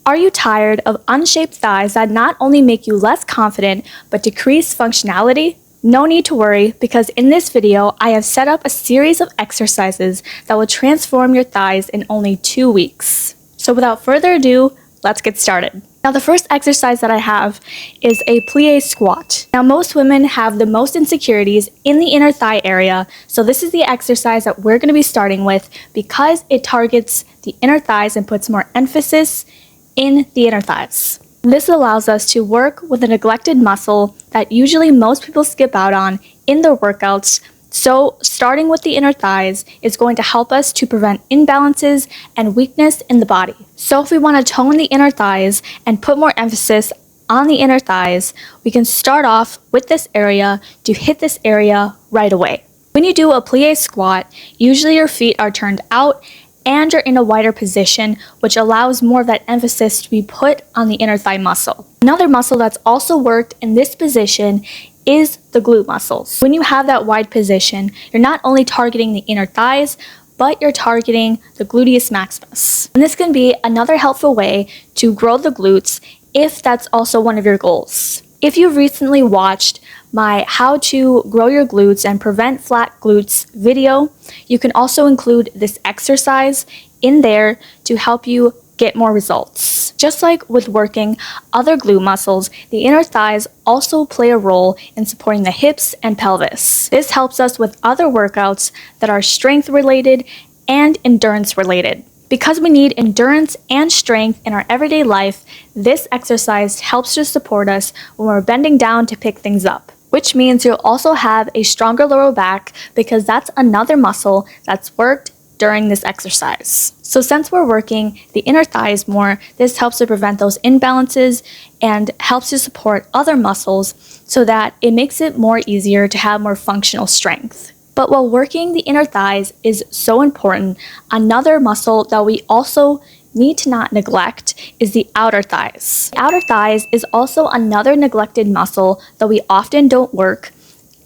Are you tired of unshaped thighs that not only make you less confident, but decrease functionality? No need to worry, because in this video, I have set up a series of exercises that will transform your thighs in only 2 weeks. So without further ado, let's get started. Now the first exercise that I have is a plié squat. Now most women have the most insecurities in the inner thigh area, so this is the exercise that we're going to be starting with because it targets the inner thighs and puts more emphasis in the inner thighs. This allows us to work with a neglected muscle that usually most people skip out on in their workouts. So starting with the inner thighs is going to help us to prevent imbalances and weakness in the body. So if we want to tone the inner thighs and put more emphasis on the inner thighs, we can start off with this area to hit this area right away. When you do a plié squat, usually your feet are turned out and you're in a wider position, which allows more of that emphasis to be put on the inner thigh muscle. Another muscle that's also worked in this position is the glute muscles. When you have that wide position, you're not only targeting the inner thighs, but you're targeting the gluteus maximus. And this can be another helpful way to grow the glutes if that's also one of your goals. If you've recently watched my How to Grow Your Glutes and Prevent Flat Glutes video, you can also include this exercise in there to help you get more results. Just like with working other glute muscles, the inner thighs also play a role in supporting the hips and pelvis. This helps us with other workouts that are strength related and endurance related. Because we need endurance and strength in our everyday life, this exercise helps to support us when we're bending down to pick things up, which means you'll also have a stronger lower back because that's another muscle that's worked during this exercise. So since we're working the inner thighs more, this helps to prevent those imbalances and helps to support other muscles so that it makes it more easier to have more functional strength. But while working the inner thighs is so important, another muscle that we also need to not neglect is the outer thighs. The outer thighs is also another neglected muscle that we often don't work,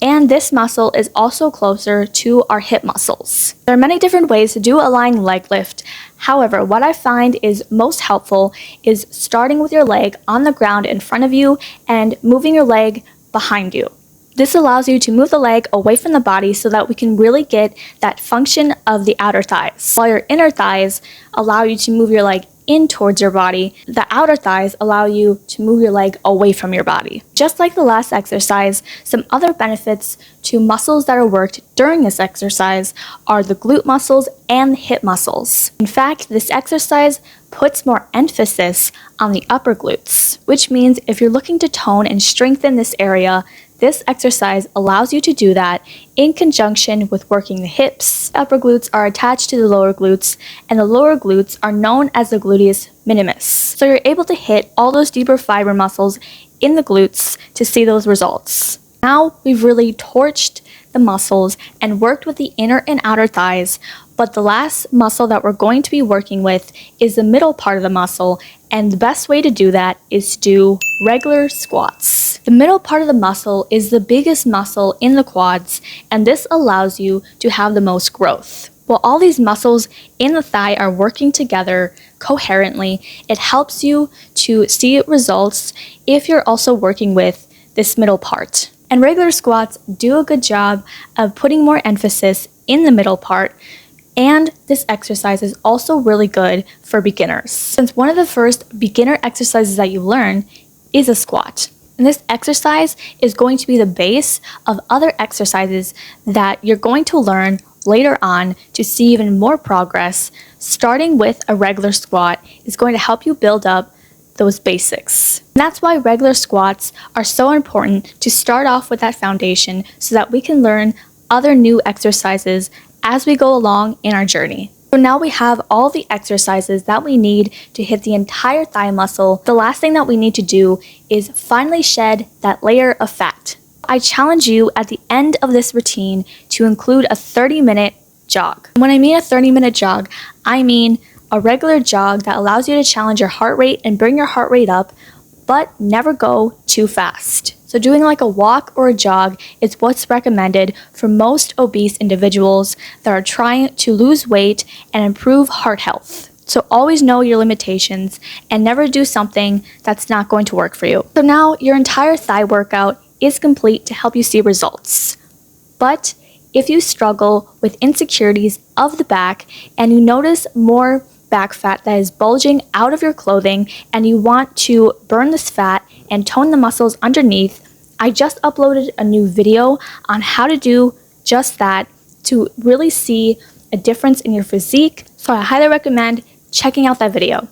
and this muscle is also closer to our hip muscles. There are many different ways to do a lying leg lift. However, what I find is most helpful is starting with your leg on the ground in front of you and moving your leg behind you. This allows you to move the leg away from the body so that we can really get that function of the outer thighs. While your inner thighs allow you to move your leg in towards your body, the outer thighs allow you to move your leg away from your body. Just like the last exercise, some other benefits to muscles that are worked during this exercise are the glute muscles and the hip muscles. In fact, this exercise puts more emphasis on the upper glutes, which means if you're looking to tone and strengthen this area, this exercise allows you to do that in conjunction with working the hips. The upper glutes are attached to the lower glutes, and the lower glutes are known as the gluteus minimus. So you're able to hit all those deeper fiber muscles in the glutes to see those results. Now we've really torched the muscles and worked with the inner and outer thighs, but the last muscle that we're going to be working with is the middle part of the muscle, and the best way to do that is to do regular squats. The middle part of the muscle is the biggest muscle in the quads, and this allows you to have the most growth. While all these muscles in the thigh are working together coherently, it helps you to see results if you're also working with this middle part. And regular squats do a good job of putting more emphasis in the middle part, and this exercise is also really good for beginners, since one of the first beginner exercises that you learn is a squat. And this exercise is going to be the base of other exercises that you're going to learn later on to see even more progress. Starting with a regular squat is going to help you build up those basics. And that's why regular squats are so important to start off with that foundation so that we can learn other new exercises as we go along in our journey. So now we have all the exercises that we need to hit the entire thigh muscle. The last thing that we need to do is finally shed that layer of fat. I challenge you at the end of this routine to include a 30-minute jog. When I mean a 30-minute jog, I mean a regular jog that allows you to challenge your heart rate and bring your heart rate up, but never go too fast. So doing like a walk or a jog is what's recommended for most obese individuals that are trying to lose weight and improve heart health. So always know your limitations and never do something that's not going to work for you. So now your entire thigh workout is complete to help you see results. But if you struggle with insecurities of the back and you notice more back fat that is bulging out of your clothing and you want to burn this fat and tone the muscles underneath, I just uploaded a new video on how to do just that to really see a difference in your physique. So I highly recommend checking out that video.